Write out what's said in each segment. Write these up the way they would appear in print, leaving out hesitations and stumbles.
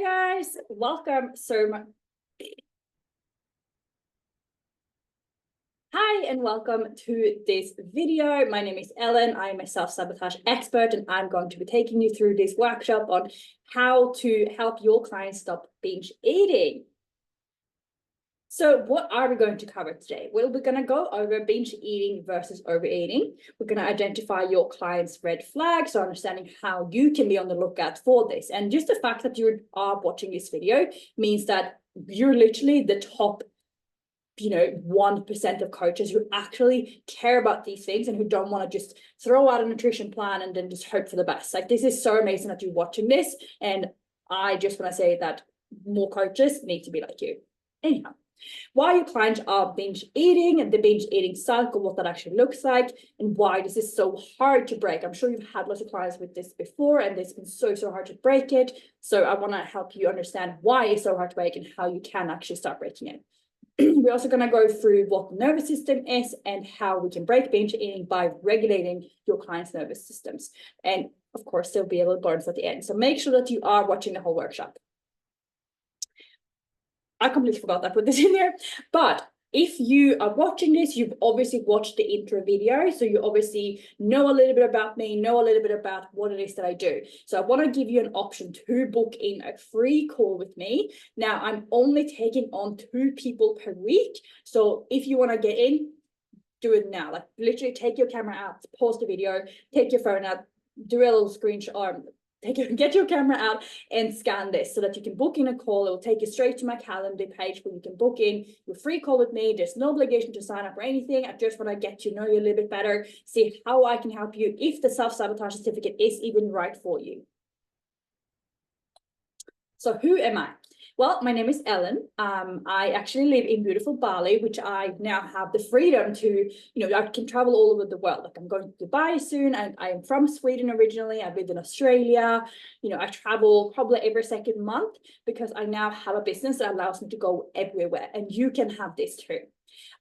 guys, welcome so much. Hi and welcome to this video. My name is Ellen. I'm a self-sabotage expert and I'm going to be taking you through this workshop on how to help your clients stop binge eating. So what are we going to cover today? Well, we're going to go over binge eating versus overeating. We're going to identify your clients' red flags, so understanding how you can be on the lookout for this. And just the fact that you are watching this video means that you're literally the top 1% of coaches who actually care about these things and who don't want to just throw out a nutrition plan and then just hope for the best. Like, this is so amazing that you're watching this. And I just want to say that more coaches need to be like you. Anyhow, why your clients are binge eating and the binge eating cycle, what that actually looks like, and why this is so hard to break. I'm sure you've had lots of clients with this before and it's been so hard to break it. So I want to help you understand why it's so hard to break and how you can actually start breaking it. We're also going to go through what the nervous system is and how we can break binge eating by regulating your client's nervous systems. And of course, there'll be a little bonus at the end. So make sure that you are watching the whole workshop. I completely forgot that I put this in there, but if you are watching this, you've obviously watched the intro video, so you obviously know a little bit about me, know a little bit about what it is that I do. So I want to give you an option to book in a free call with me. Now, I'm only taking on 2 people per week, so if you want to get in, do it now. Like, literally take your camera out, pause the video, take your phone out, do a little screenshot, or get your camera out and scan this so that you can book in a call. It will take you straight to my calendar page where you can book in your free call with me. There's no obligation to sign up or anything. I just want to get to know you a little bit better, see how I can help you if the self-sabotage certificate is even right for you. So who am I? Well, my name is Ellen. I actually live in beautiful Bali, which I now have the freedom to, I can travel all over the world. Like, I'm going to Dubai soon. I am from Sweden originally. I've lived in Australia. I travel probably every second month because I now have a business that allows me to go everywhere. And you can have this too.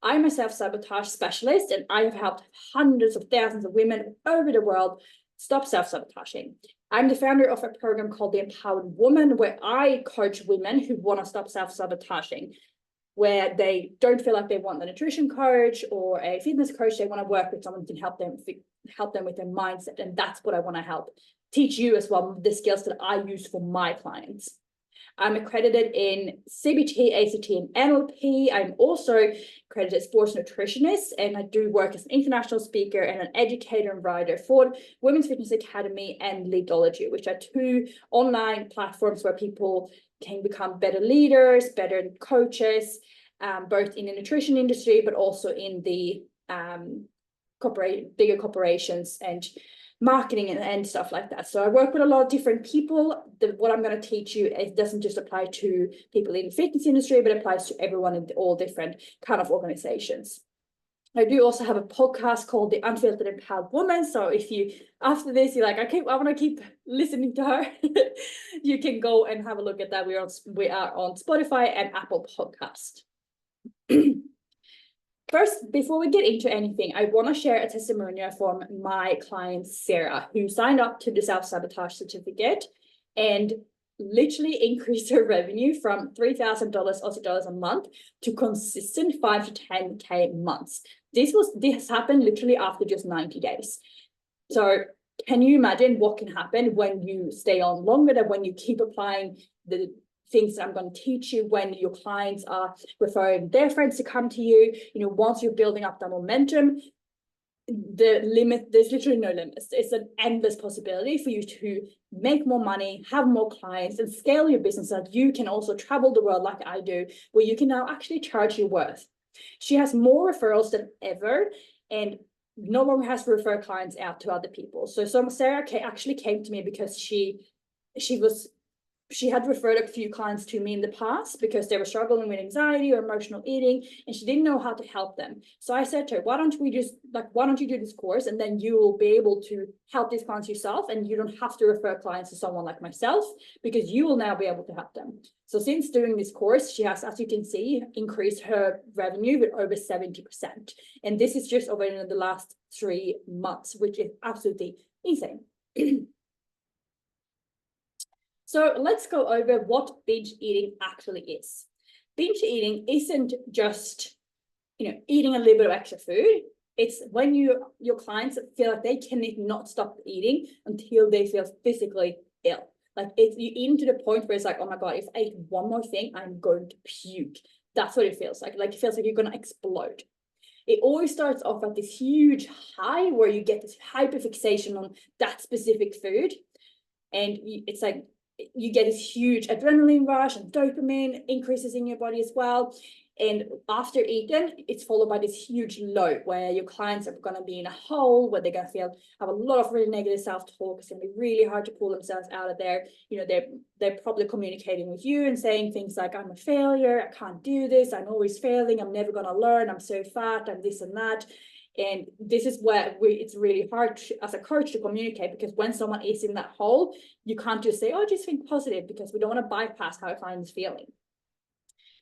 I'm a self-sabotage specialist and I have helped hundreds of thousands of women over the world stop self-sabotaging. I'm the founder of a program called the Empowered Woman, where I coach women who want to stop self-sabotaging, where they don't feel like they want a nutrition coach or a fitness coach. They want to work with someone who can help them with their mindset. And that's what I want to help teach you as well, the skills that I use for my clients. I'm accredited in CBT, ACT, and NLP. I'm also accredited sports nutritionist, and I do work as an international speaker and an educator and writer for Women's Fitness Academy and Leadology, which are 2 online platforms where people can become better leaders, better coaches, both in the nutrition industry, but also in the bigger corporations and marketing and stuff like that. So I work with a lot of different people. What I'm going to teach you, it doesn't just apply to people in the fitness industry, but it applies to everyone in all different kind of organizations. I do also have a podcast called The Unfiltered Empowered Woman. So if you, after this, you're like, I want to keep listening to her, you can go and have a look at that. We are on Spotify and Apple Podcast. First, before we get into anything, I want to share a testimonial from my client, Sarah, who signed up to the self-sabotage certificate and literally increased her revenue from $3,000 Aussie dollars a month to consistent 5 to 10K months. This happened literally after just 90 days. So can you imagine what can happen when you stay on longer, than when you keep applying the things that I'm going to teach you, when your clients are referring their friends to come to you, once you're building up that momentum, there's literally no limits. It's an endless possibility for you to make more money, have more clients, and scale your business so that you can also travel the world like I do, where you can now actually charge your worth. She has more referrals than ever and no longer has to refer clients out to other people. So Sarah actually came to me because she had referred a few clients to me in the past because they were struggling with anxiety or emotional eating, and she didn't know how to help them. So I said to her, why don't you do this course, and then you will be able to help these clients yourself, and you don't have to refer clients to someone like myself because you will now be able to help them. So since doing this course, she has, as you can see, increased her revenue with over 70%. And this is just over in the last 3 months, which is absolutely insane. So let's go over what binge eating actually is. Binge eating isn't just, eating a little bit of extra food. It's when your clients feel like they cannot stop eating until they feel physically ill. Like you eat to the point where it's like, oh my God, if I eat one more thing, I'm going to puke. That's what it feels like. Like it feels like you're going to explode. It always starts off at this huge high where you get this hyperfixation on that specific food. And it's like you get this huge adrenaline rush and dopamine increases in your body as well. And after eating, it's followed by this huge low where your clients are going to be in a hole where they're going to have a lot of really negative self-talk. It's going to be really hard to pull themselves out of there. They're probably communicating with you and saying things like, I'm a failure, I can't do this, I'm always failing, I'm never going to learn, I'm so fat, I'm this and that. And this is where it's really hard as a coach to communicate, because when someone is in that hole, you can't just say, oh, just think positive, because we don't want to bypass how a client is feeling.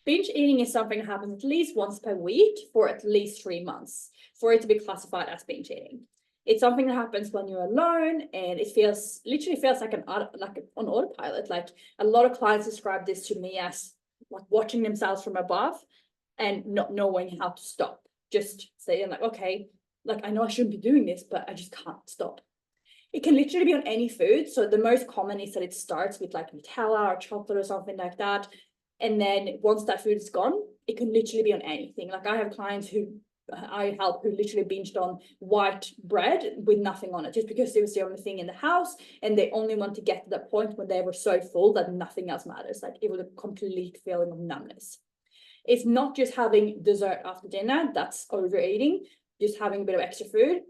Binge eating is something that happens at least once per week for at least 3 months for it to be classified as binge eating. It's something that happens when you're alone, and it literally feels like on autopilot. Like a lot of clients describe this to me as like watching themselves from above and not knowing how to stop. Just saying like, okay, like I know I shouldn't be doing this, but I just can't stop. It can literally be on any food. So the most common is that it starts with like Nutella or chocolate or something like that. And then once that food is gone, it can literally be on anything. Like I have clients who I help who literally binged on white bread with nothing on it, just because it was the only thing in the house. And they only want to get to that point when they were so full that nothing else matters. Like it was a complete feeling of numbness. It's not just having dessert after dinner, that's overeating, just having a bit of extra food.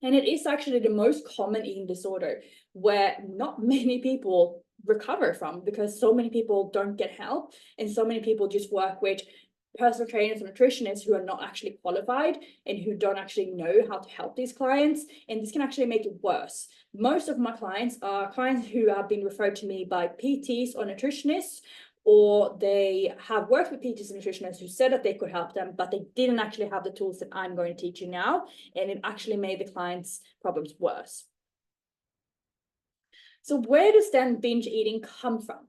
And it is actually the most common eating disorder where not many people recover from, because so many people don't get help, and so many people just work with personal trainers and nutritionists who are not actually qualified and who don't actually know how to help these clients. And this can actually make it worse. Most of my clients are clients who have been referred to me by PTs or nutritionists, or they have worked with PTs and nutritionists who said that they could help them, but they didn't actually have the tools that I'm going to teach you now, and it actually made the clients' problems worse. So where does then binge eating come from?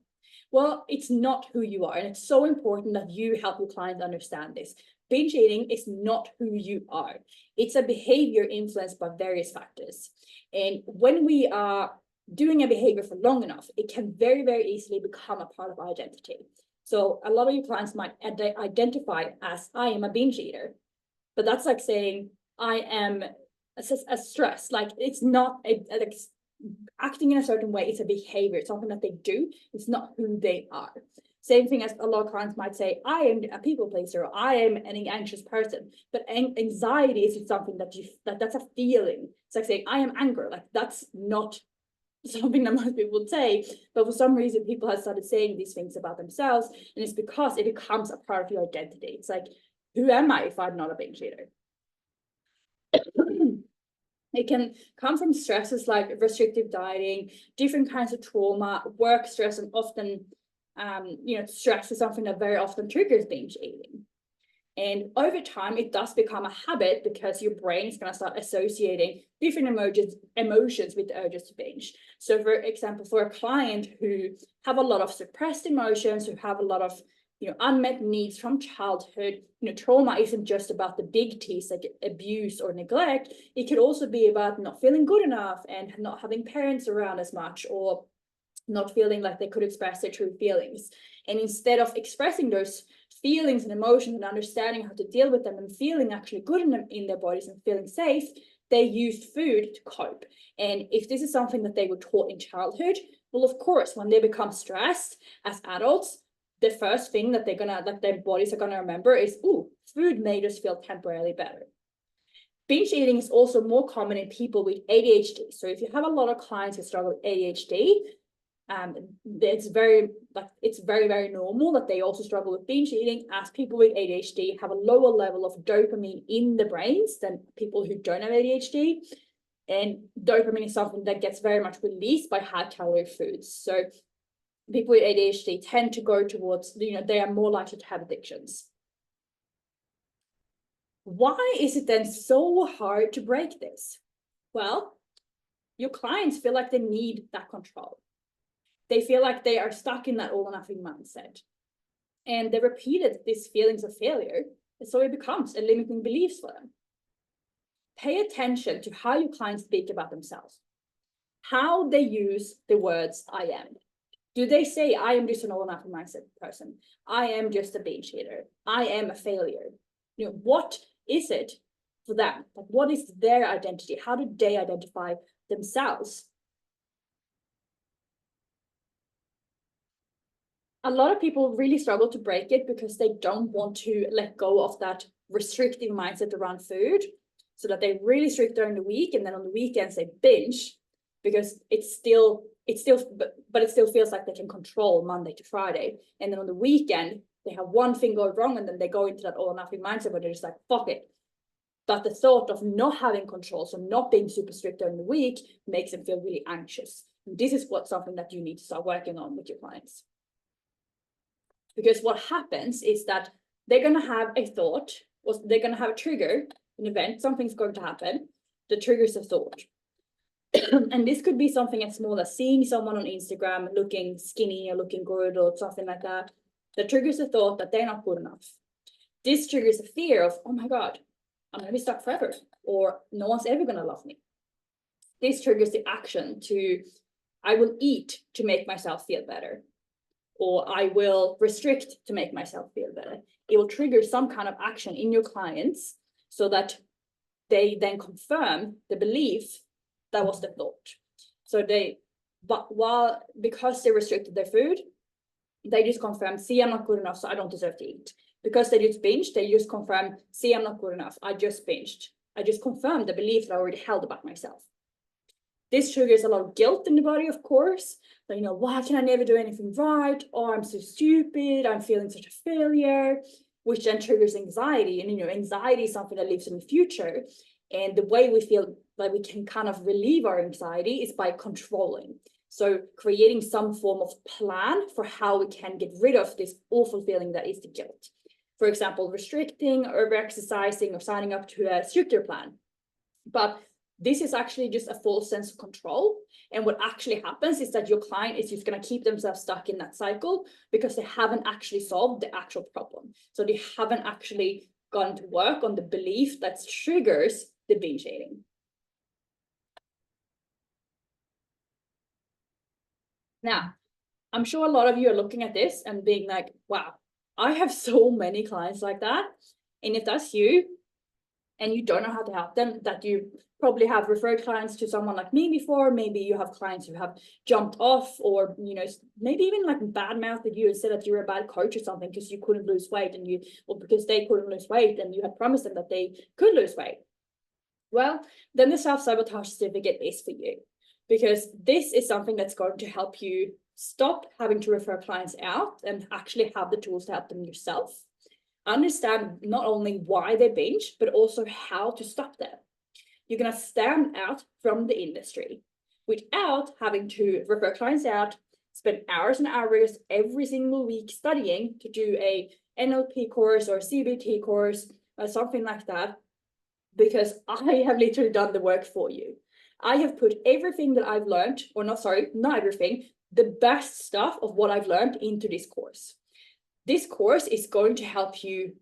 Well, it's not who you are, and it's so important that you help your clients understand this. Binge eating is not who you are. It's a behavior influenced by various factors. And when we are doing a behavior for long enough, it can very, very easily become a part of our identity. So a lot of your clients might identify as, I am a binge eater, but that's like saying I am a stress. Like it's not like acting in a certain way. It's a behavior. It's something that they do. It's not who they are. Same thing as a lot of clients might say, I am a people pleaser, or I am an anxious person. But anxiety is something that's a feeling. It's like saying, I am angry. Like that's not something that most people would say, but for some reason people have started saying these things about themselves, and it's because it becomes a part of your identity. It's like, who am I if I'm not a binge eater? It can come from stresses like restrictive dieting, different kinds of trauma, work stress, and often, stress is something that very often triggers binge eating. And over time, it does become a habit because your brain is going to start associating different emotions with the urges to binge. So for example, for a client who have a lot of suppressed emotions, who have a lot of unmet needs from childhood, trauma isn't just about the big T's like abuse or neglect. It could also be about not feeling good enough and not having parents around as much, or not feeling like they could express their true feelings. And instead of expressing those feelings and emotions and understanding how to deal with them and feeling actually good in their bodies and feeling safe, they used food to cope. And if this is something that they were taught in childhood, well, of course, when they become stressed as adults, the first thing that their bodies are gonna remember is, ooh, food made us feel temporarily better. Binge eating is also more common in people with ADHD. So if you have a lot of clients who struggle with ADHD, it's very, very normal that they also struggle with binge eating, as people with ADHD have a lower level of dopamine in the brains than people who don't have ADHD. And dopamine is something that gets very much released by high-calorie foods. So people with ADHD tend to go towards, they are more likely to have addictions. Why is it then so hard to break this? Well, your clients feel like they need that control. they feel like they are stuck in that all or nothing mindset. And they repeated these feelings of failure, and so it becomes a limiting belief for them. Pay attention to how your clients speak about themselves, how they use the words I am. Do they say, I am just an all or nothing mindset person? I am just a binge eater. I am a failure. You know, what is it for them? Like, what is their identity? How do they identify themselves? A lot of people really struggle to break it because they don't want to let go of that restrictive mindset around food, so that they really strict during the week, and then on the weekends they binge, because but it still feels like they can control Monday to Friday. And then on the weekend, they have one thing go wrong, and then they go into that all or nothing mindset where they're just like, fuck it. But the thought of not having control, so not being super strict during the week, makes them feel really anxious. And this is something that you need to start working on with your clients. Because what happens is that they're going to have a thought, or they're going to have a trigger, an event, something's going to happen that triggers a thought. And this could be something as small as seeing someone on Instagram looking skinny or looking good or something like that, that triggers a thought that they're not good enough. This triggers a fear of, oh my God, I'm going to be stuck forever, or no one's ever going to love me. This triggers the action to, I will eat to make myself feel better, or I will restrict to make myself feel better. It will trigger some kind of action in your clients so that they then confirm the belief that was the thought. So because they restricted their food, they just confirm, see, I'm not good enough, so I don't deserve to eat. Because they just binged, they just confirm, see, I'm not good enough, I just binged. I just confirmed the belief that I already held about myself. This triggers a lot of guilt in the body, of course. So, you know, why can I never do anything right? Or I'm so stupid, I'm feeling such a failure, which then triggers anxiety. And, you know, anxiety is something that lives in the future. And the way we feel like we can kind of relieve our anxiety is by controlling. So creating some form of plan for how we can get rid of this awful feeling that is the guilt. For example, restricting, over-exercising, or signing up to a stricter plan. But this is actually just a false sense of control. And what actually happens is that your client is just going to keep themselves stuck in that cycle because they haven't actually solved the actual problem. So they haven't actually gone to work on the belief that triggers the binge eating. Now, I'm sure a lot of you are looking at this and being like, wow, I have so many clients like that. And if that's you, and you don't know how to help them, that you probably have referred clients to someone like me before, maybe you have clients who have jumped off, or, you know, maybe even like badmouthed you and said that you're a bad coach or something because you couldn't lose weight, and or because they couldn't lose weight and you had promised them that they could lose weight. Well, then the self-sabotage certificate is for you, because this is something that's going to help you stop having to refer clients out and actually have the tools to help them yourself. Understand not only why they binge, but also how to stop them. You're going to stand out from the industry without having to refer clients out, spend hours and hours every single week studying to do a NLP course or CBT course or something like that, because I have literally done the work for you. I have put everything that I've learned, or not everything, the best stuff of what I've learned into this course. This course is going to help you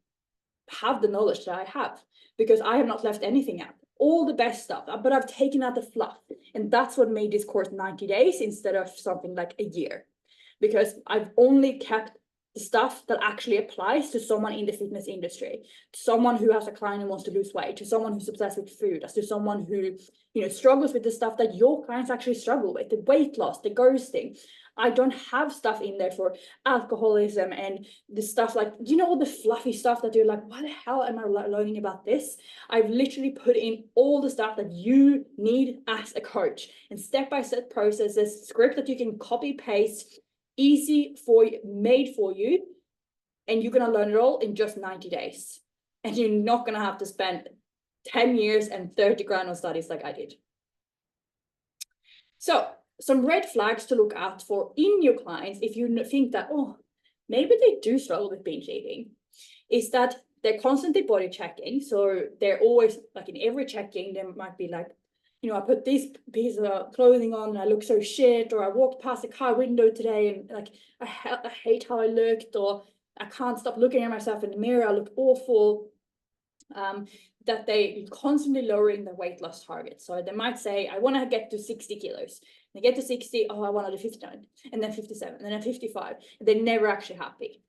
have the knowledge that I have, because I have not left anything out, all the best stuff, but I've taken out the fluff. And that's what made this course 90 days instead of something like a year, because I've only kept the stuff that actually applies to someone in the fitness industry, to someone who has a client who wants to lose weight, to someone who's obsessed with food, as to someone who, you know, struggles with the stuff that your clients actually struggle with, the weight loss, the ghosting. I don't have stuff in there for alcoholism and the stuff like, you know, all the fluffy stuff that you're like, why the hell am I learning about this? I've literally put in all the stuff that you need as a coach, and step-by-step processes, script that you can copy paste, easy for you, made for you, and you're going to learn it all in just 90 days. And you're not going to have to spend 10 years and 30 grand on studies like I did. So some red flags to look out for in your clients if you think that, oh, maybe they do struggle with binge eating, is that they're constantly body checking. So they're always, like in every checking, there might be like you know, I put this piece of clothing on and I look so shit, or I walked past the car window today and like I hate how I looked, or I can't stop looking at myself in the mirror, I look awful. That they constantly lowering their weight loss target. So they might say, I want to get to 60 kilos. They get to 60, oh, I want to do 59, and then 57, and then 55. And they're never actually happy.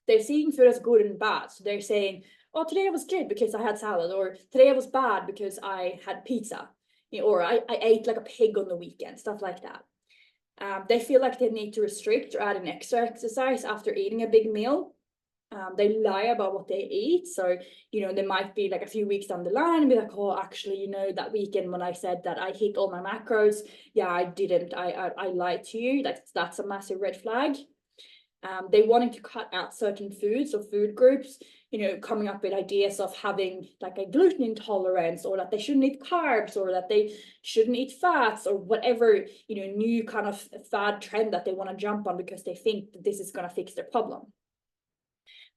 They're seeing food as good and bad. So they're saying, oh, today I was good because I had salad, or today I was bad because I had pizza, you know, or I ate like a pig on the weekend, stuff like that. They feel like they need to restrict or add an extra exercise after eating a big meal. They lie about what they eat. So, you know, they might be like a few weeks down the line and be like, oh, actually, you know, that weekend when I said that I hit all my macros, yeah, I didn't. I lied to you. That's a massive red flag. They wanting to cut out certain foods or food groups, you know, coming up with ideas of having like a gluten intolerance, or that they shouldn't eat carbs, or that they shouldn't eat fats, or whatever, you know, new kind of fad trend that they want to jump on because they think that this is going to fix their problem.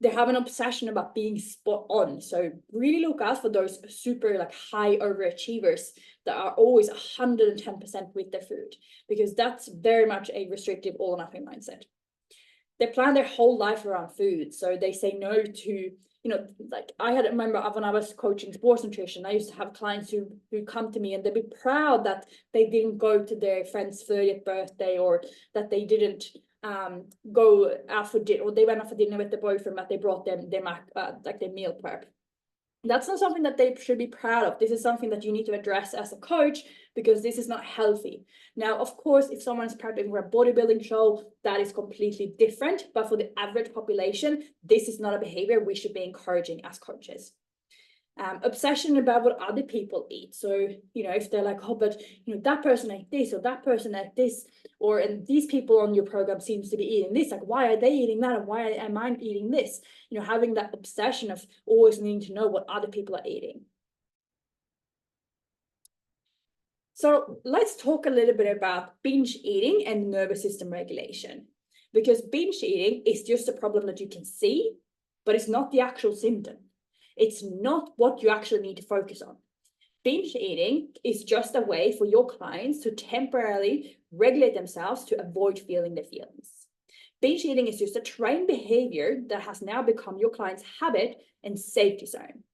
They have an obsession about being spot on. So really look out for those super like high overachievers that are always 110% with their food, because that's very much a restrictive all or nothing mindset. They plan their whole life around food. So they say no to, you know, like I remember when I was coaching sports nutrition, I used to have clients who come to me and they'd be proud that they didn't go to their friend's 30th birthday, or that they didn't go out for dinner, or they went out for dinner with their boyfriend, but they brought them their like their meal prep. That's not something that they should be proud of. This is something that you need to address as a coach, because this is not healthy. Now, of course, if someone's prepping for a bodybuilding show, that is completely different. But for the average population, this is not a behavior we should be encouraging as coaches. Obsession about what other people eat. So, you know, if they're like, oh, but, you know, that person ate this, or that person ate this, or and these people on your program seems to be eating this, like, why are they eating that? And why am I eating this? You know, having that obsession of always needing to know what other people are eating. So let's talk a little bit about binge eating and nervous system regulation, because binge eating is just a problem that you can see, but it's not the actual symptom. It's not what you actually need to focus on. Binge eating is just a way for your clients to temporarily regulate themselves to avoid feeling their feelings. Binge eating is just a trained behavior that has now become your client's habit and safety zone.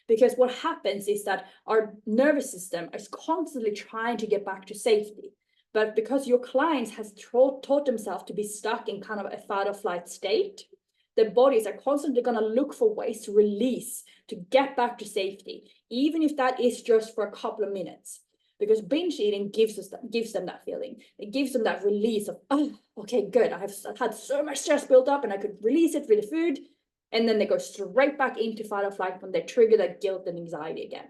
Because what happens is that our nervous system is constantly trying to get back to safety. But because your clients has taught themselves to be stuck in kind of a fight or flight state, their bodies are constantly going to look for ways to release, to get back to safety, even if that is just for a couple of minutes. Because binge eating gives them that feeling. It gives them that release of, oh, okay, good. I've had so much stress built up and I could release it with the food. And then they go straight back into fight or flight when they trigger that guilt and anxiety again.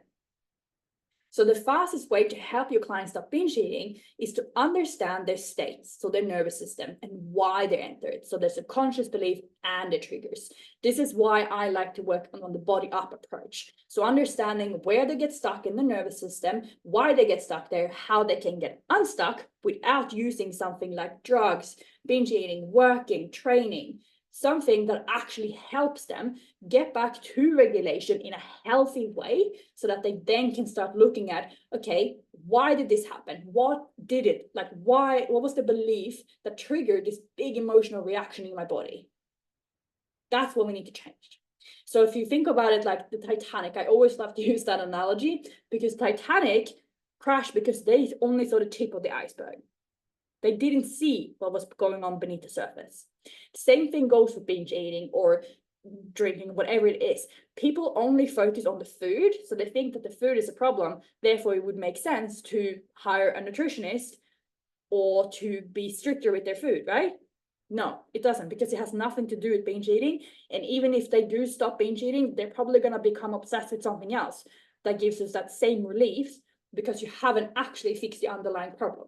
So the fastest way to help your clients stop binge eating is to understand their states, so their nervous system, and why they enter it. So there's a conscious belief and the triggers. This is why I like to work on the body up approach. So understanding where they get stuck in the nervous system, why they get stuck there, how they can get unstuck without using something like drugs, binge eating, working, training, something that actually helps them get back to regulation in a healthy way, so that they then can start looking at, okay, why did this happen? What did it, like, what was the belief that triggered this big emotional reaction in my body? That's what we need to change. So if you think about it like the Titanic, I always love to use that analogy, because Titanic crashed because they only saw the tip of the iceberg. They didn't see what was going on beneath the surface. Same thing goes for binge eating or drinking, whatever it is. People only focus on the food, so they think that the food is a problem. Therefore, it would make sense to hire a nutritionist or to be stricter with their food, right? No, it doesn't, because it has nothing to do with binge eating. And even if they do stop binge eating, they're probably going to become obsessed with something else that gives us that same relief, because you haven't actually fixed the underlying problem.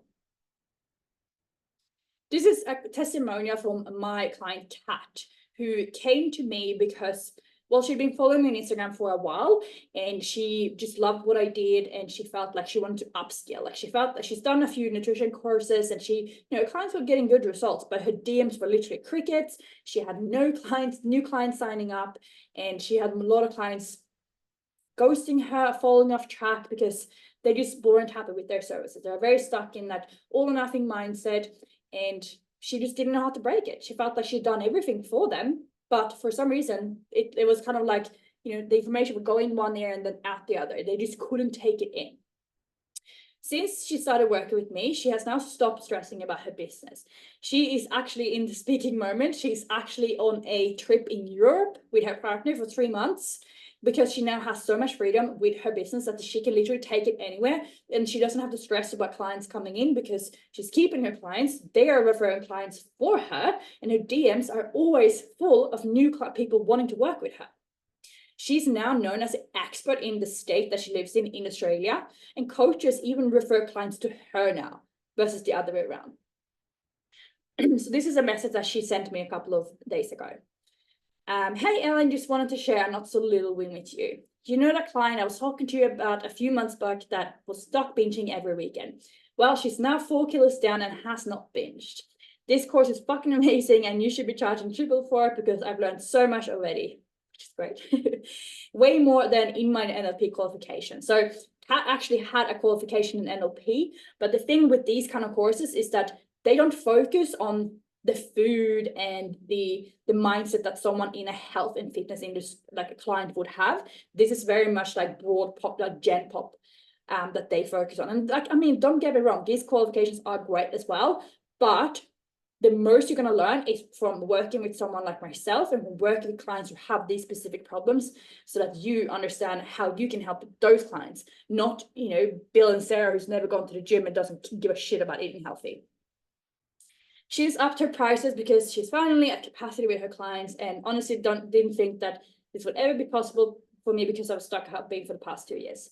This is a testimonial from my client, Kat, who came to me because, well, she'd been following me on Instagram for a while, and she just loved what I did, and she felt like she wanted to upskill. Like, she felt that she's done a few nutrition courses, and she, you know, clients were getting good results, but her DMs were literally crickets. She had no clients, new clients signing up, and she had a lot of clients ghosting her, falling off track because they just weren't happy with their services. They're very stuck in that all or nothing mindset, and she just didn't know how to break it. She felt like she'd done everything for them, but for some reason, it was kind of like, you know, the information would go in one ear and then out the other. They just couldn't take it in. Since she started working with me, she has now stopped stressing about her business. She is actually in the speaking moment. She's actually on a trip in Europe with her partner for 3 months, because she now has so much freedom with her business that she can literally take it anywhere, and she doesn't have to stress about clients coming in because she's keeping her clients. They are referring clients for her, and her DMs are always full of new people wanting to work with her. She's now known as an expert in the state that she lives in Australia, and coaches even refer clients to her now versus the other way around. So this is a message that she sent me a couple of days ago. Hey, Ellen, just wanted to share a not so little win with you. You know that client I was talking to you about a few months back that was stuck binging every weekend? Well, she's now 4 kilos down and has not binged. This course is fucking amazing, and you should be charging triple for it because I've learned so much already, which is great. Way more than in my NLP qualification. So Kat actually had a qualification in NLP, but the thing with these kind of courses is that they don't focus on the food and the mindset that someone in a health and fitness industry, like a client, would have. This is very much like broad pop, like gen pop, that they focus on. And like, I mean, don't get me wrong, these qualifications are great as well, but the most you're going to learn is from working with someone like myself and working with clients who have these specific problems, so that you understand how you can help those clients, not, you know, Bill and Sarah who's never gone to the gym and doesn't give a shit about eating healthy. She's upped her prices because she's finally at capacity with her clients, and honestly didn't think that this would ever be possible for me because I was stuck out being for the past 2 years.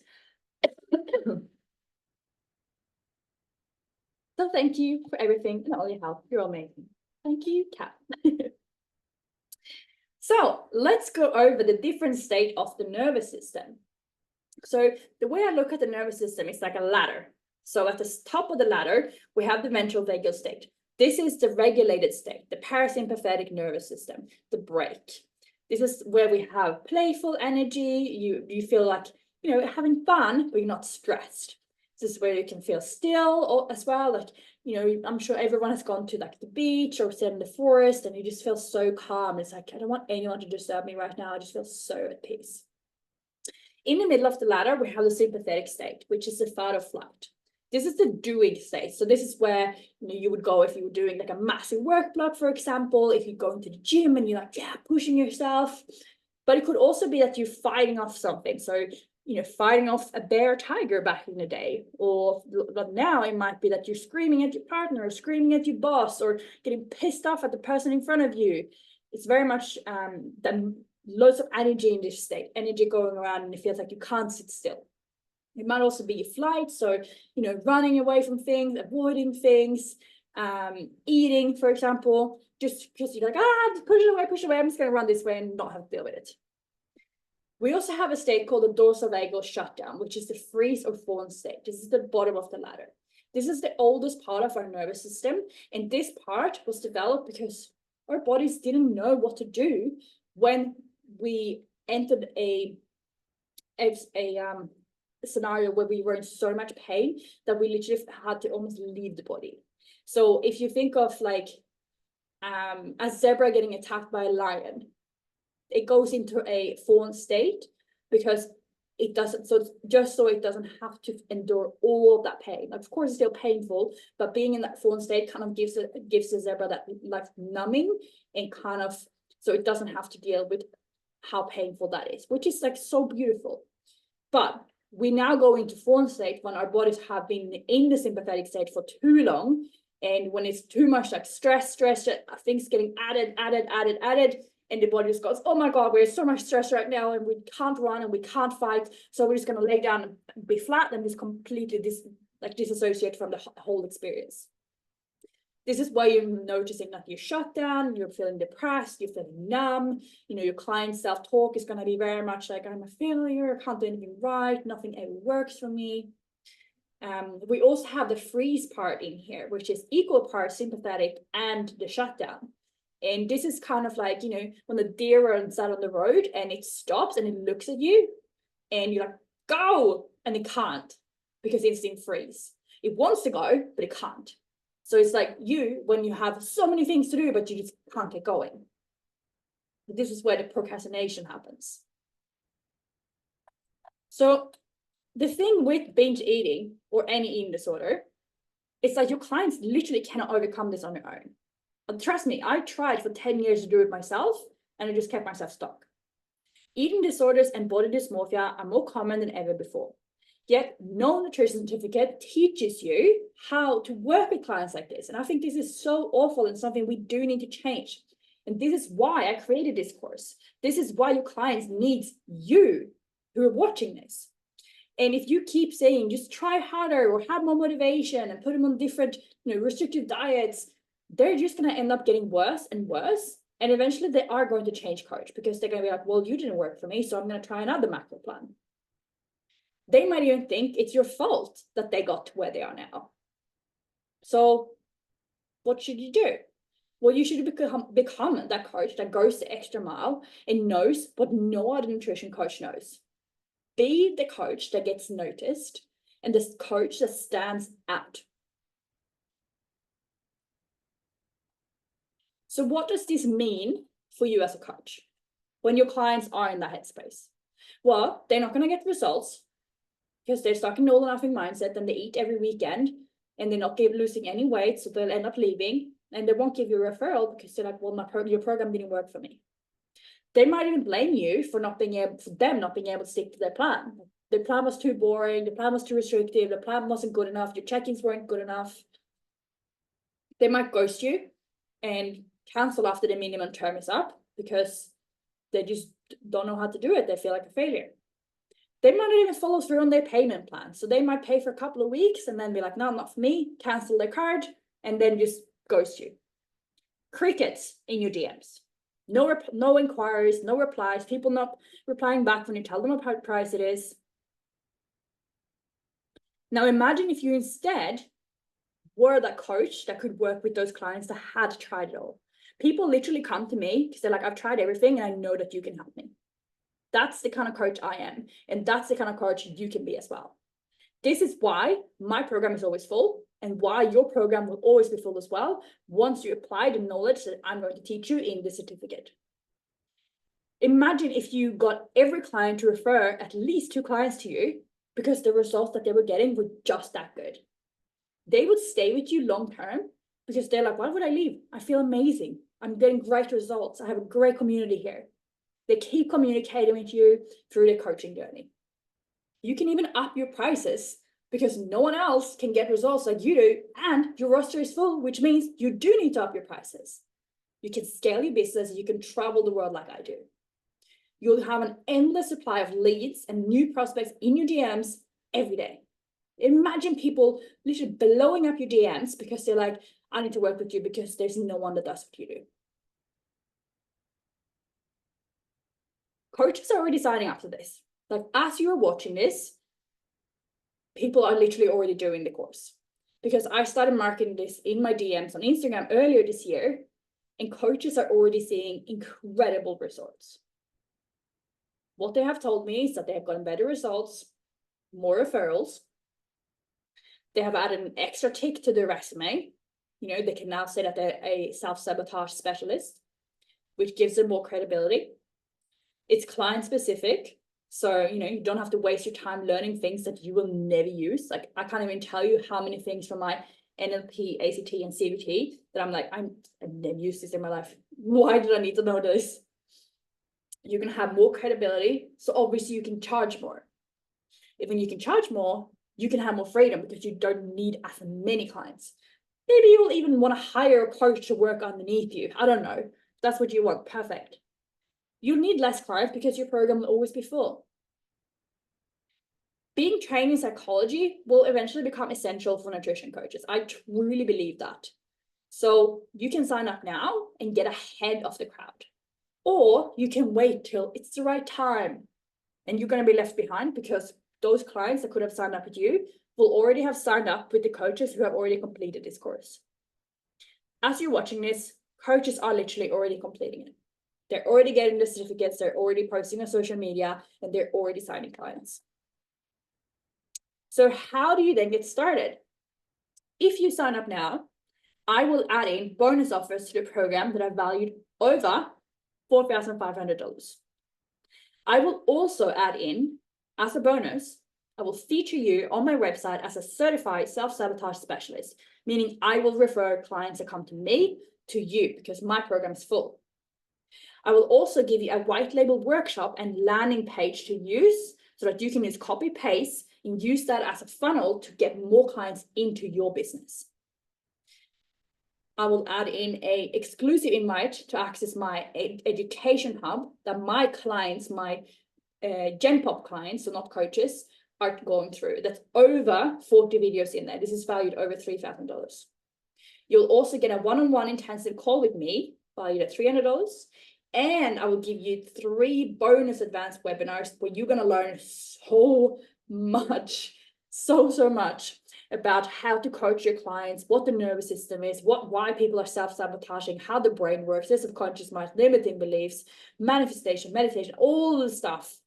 So thank you for everything and all your help. You're amazing. Thank you, Kat. So let's go over the different state of the nervous system. So the way I look at the nervous system is like a ladder. So at the top of the ladder, we have the ventral vagal state. This is the regulated state, the parasympathetic nervous system, the break. This is where we have playful energy. You feel like, you know, having fun, but you're not stressed. This is where you can feel still as well. Like, you know, I'm sure everyone has gone to like the beach or sit in the forest, and you just feel so calm. It's like, I don't want anyone to disturb me right now. I just feel so at peace. In the middle of the ladder, we have the sympathetic state, which is the fight or flight. This is the doing state. So this is where, you know, you would go if you were doing like a massive work block, for example, if you go into the gym and you're like, yeah, pushing yourself. But it could also be that you're fighting off something. So, you know, fighting off a bear or tiger back in the day. Or but now it might be that you're screaming at your partner or screaming at your boss or getting pissed off at the person in front of you. It's very much loads of energy in this state, energy going around, and it feels like you can't sit still. It might also be your flight, so, you know, running away from things, avoiding things, eating, for example, just because you're like, just push it away, I'm just going to run this way and not have to deal with it. We also have a state called the dorsal vagal shutdown, which is the freeze or fawn state. This is the bottom of the ladder. This is the oldest part of our nervous system, and this part was developed because our bodies didn't know what to do when we entered a scenario where we were in so much pain that we literally had to almost leave the body. So if you think of like a zebra getting attacked by a lion, it goes into a fawn state because it doesn't, so just so it doesn't have to endure all of that pain. Of course, it's still painful, but being in that fawn state kind of gives the zebra that like numbing, and kind of, so it doesn't have to deal with how painful that is, which is like so beautiful. But we now go into fawn state when our bodies have been in the sympathetic state for too long, and when it's too much like stress, things getting added, and the body just goes, oh my God, we're so much stress right now, and we can't run and we can't fight, so we're just going to lay down and be flat and just completely disassociate from the whole experience. This is why you're noticing that you're shut down, you're feeling depressed, you're feeling numb, you know, your client's self-talk is going to be very much like, I'm a failure, I can't do anything right, nothing ever works for me. We also have the freeze part in here, which is equal parts sympathetic and the shutdown. And this is kind of like, you know, when the deer runs out on the road and it stops and it looks at you and you're like, go, and it can't. because it's in freeze. It wants to go, but it can't. So it's like when you have so many things to do, but you just can't get going. This is where the procrastination happens. So the thing with binge eating or any eating disorder, it's like your clients literally cannot overcome this on their own. But trust me, I tried for 10 years to do it myself, and I just kept myself stuck. Eating disorders and body dysmorphia are more common than ever before. Yet no nutrition certificate teaches you how to work with clients like this. And I think this is so awful and something we do need to change. And this is why I created this course. This is why your clients need you who are watching this. And if you keep saying, just try harder or have more motivation and put them on different, restrictive diets, they're just going to end up getting worse and worse. And eventually they are going to change coach because they're going to be like, well, you didn't work for me, so I'm going to try another macro plan. They might even think it's your fault that they got to where they are now. So what should you do? Well, you should become that coach that goes the extra mile and knows what no other nutrition coach knows. Be the coach that gets noticed and the coach that stands out. So what does this mean for you as a coach when your clients are in that headspace? Well, they're not going to get results because they're stuck in all or nothing mindset, and they eat every weekend and they're not losing any weight, so they'll end up leaving, and they won't give you a referral because they're like, well, your program didn't work for me. They might even blame you for not being able to stick to their plan. The plan was too boring, the plan was too restrictive, the plan wasn't good enough, your check-ins weren't good enough. They might ghost you and cancel after the minimum term is up because they just don't know how to do it. They feel like a failure. They might not even follow through on their payment plan. So they might pay for a couple of weeks and then be like, no, not for me, cancel their card, and then just ghost you. Crickets in your DMs. No inquiries, no replies, people not replying back when you tell them what price it is. Now imagine if you instead were that coach that could work with those clients that had tried it all. People literally come to me because they're like, I've tried everything and I know that you can help me. That's the kind of coach I am. And that's the kind of coach you can be as well. This is why my program is always full and why your program will always be full as well once you apply the knowledge that I'm going to teach you in the certificate. Imagine if you got every client to refer at least 2 clients to you because the results that they were getting were just that good. They would stay with you long term because they're like, why would I leave? I feel amazing. I'm getting great results. I have a great community here. They keep communicating with you through their coaching journey. You can even up your prices because no one else can get results like you do, and your roster is full, which means you do need to up your prices. You can scale your business, you can travel the world like I do. You'll have an endless supply of leads and new prospects in your DMs every day. Imagine people literally blowing up your DMs because they're like, I need to work with you because there's no one that does what you do. Coaches are already signing up to this. Like, as you are watching this, people are literally already doing the course. Because I started marketing this in my DMs on Instagram earlier this year, and coaches are already seeing incredible results. What they have told me is that they have gotten better results, more referrals. They have added an extra tick to their resume. They can now say that they're a self-sabotage specialist, which gives them more credibility. It's client specific. So, you don't have to waste your time learning things that you will never use. Like, I can't even tell you how many things from my NLP, ACT, and CBT that I'm like, I've never used this in my life. Why did I need to know this? You're going to have more credibility. So obviously you can charge more. If when you can charge more, you can have more freedom because you don't need as many clients. Maybe you will even want to hire a coach to work underneath you. I don't know. That's what you want. Perfect. You'll need less clients because your program will always be full. Being trained in psychology will eventually become essential for nutrition coaches. I truly believe that. So you can sign up now and get ahead of the crowd. Or you can wait till it's the right time and you're going to be left behind because those clients that could have signed up with you will already have signed up with the coaches who have already completed this course. As you're watching this, coaches are literally already completing it. They're already getting the certificates, they're already posting on social media, and they're already signing clients. So how do you then get started? If you sign up now, I will add in bonus offers to the program that are valued over $4,500. I will also add in, as a bonus, I will feature you on my website as a certified self-sabotage specialist, meaning I will refer clients that come to me to you because my program is full. I will also give you a white label workshop and landing page to use so that you can just copy paste and use that as a funnel to get more clients into your business. I will add in an exclusive invite to access my education hub that my clients, my Gen Pop clients, so not coaches, are going through. That's over 40 videos in there. This is valued over $3,000. You'll also get a one-on-one intensive call with me, valued at $300. And I will give you 3 bonus advanced webinars where you're going to learn so much, so much about how to coach your clients, what the nervous system is, why people are self-sabotaging, how the brain works, the subconscious mind, limiting beliefs, manifestation, meditation, all the stuff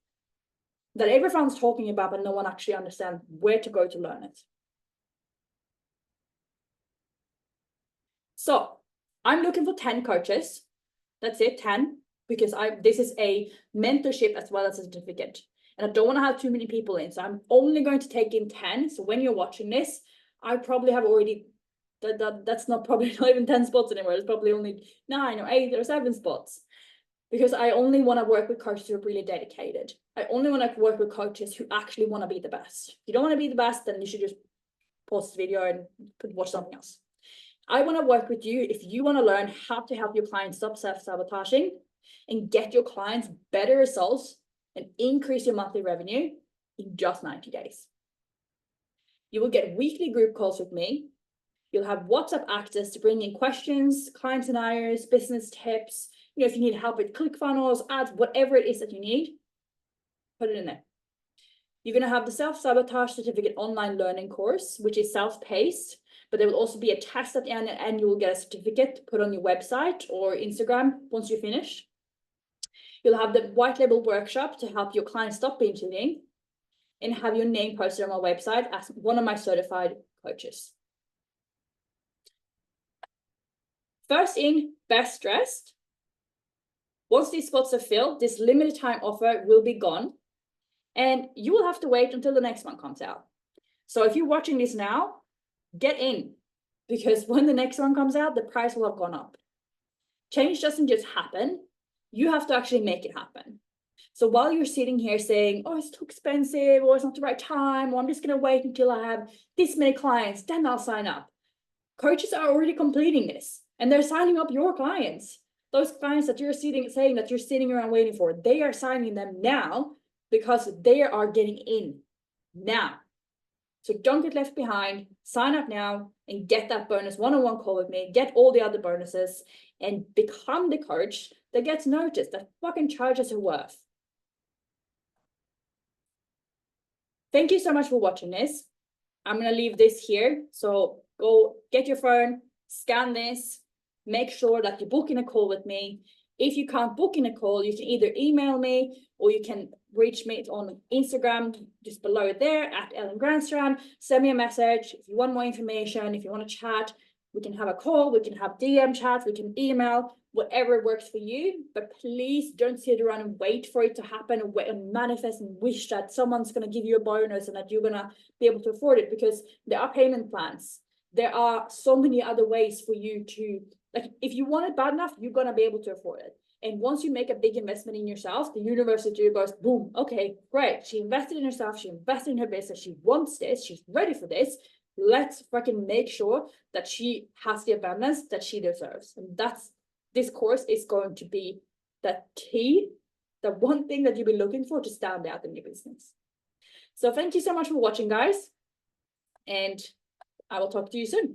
that everyone's talking about, but no one actually understands where to go to learn it. So I'm looking for 10 coaches. That's it, 10, because this is a mentorship as well as a certificate. And I don't want to have too many people in. So I'm only going to take in 10. So when you're watching this, I probably have already, that's not probably not even 10 spots anymore. It's probably only 9 or 8 or 7 spots. Because I only want to work with coaches who are really dedicated. I only want to work with coaches who actually want to be the best. If you don't want to be the best, then you should just pause the video and watch something else. I want to work with you if you want to learn how to help your clients stop self-sabotaging and get your clients better results and increase your monthly revenue in just 90 days. You will get weekly group calls with me. You'll have WhatsApp access to bring in questions, client scenarios, business tips. If you need help with ClickFunnels, ads, whatever it is that you need, put it in there. You're going to have the self-sabotage certificate online learning course, which is self-paced, but there will also be a test at the end, and you will get a certificate to put on your website or Instagram once you finish. You'll have the white label workshop to help your clients stop binge eating and have your name posted on my website as one of my certified coaches. First in, best dressed. Once these spots are filled, this limited time offer will be gone and you will have to wait until the next one comes out. So if you're watching this now, get in, because when the next one comes out, the price will have gone up. Change doesn't just happen. You have to actually make it happen. So while you're sitting here saying, oh, it's too expensive, or it's not the right time, or I'm just going to wait until I have this many clients, then I'll sign up. Coaches are already completing this and they're signing up your clients. Those clients that you're saying that you're sitting around waiting for, they are signing them now because they are getting in now. So don't get left behind. Sign up now and get that bonus one-on-one call with me. Get all the other bonuses and become the coach that gets noticed, that fucking charges her worth. Thank you so much for watching this. I'm going to leave this here. So go get your phone, scan this, make sure that you book in a call with me. If you can't book in a call, you can either email me or you can reach me on Instagram, just below there at Ellen Grandstrand. Send me a message if you want more information, if you want to chat. We can have a call, we can have DM chats, we can email, whatever works for you. But please don't sit around and wait for it to happen and manifest and wish that someone's going to give you a bonus and that you're going to be able to afford it, because there are payment plans. There are so many other ways for you to, like, if you want it bad enough, you're going to be able to afford it. And once you make a big investment in yourself, the universe goes, boom, okay, great. She invested in herself. She invested in her business. She wants this. She's ready for this. Let's fucking make sure that she has the abundance that she deserves. And this course is going to be the key, the one thing that you'll be looking for to stand out in your business. So thank you so much for watching, guys. And I will talk to you soon.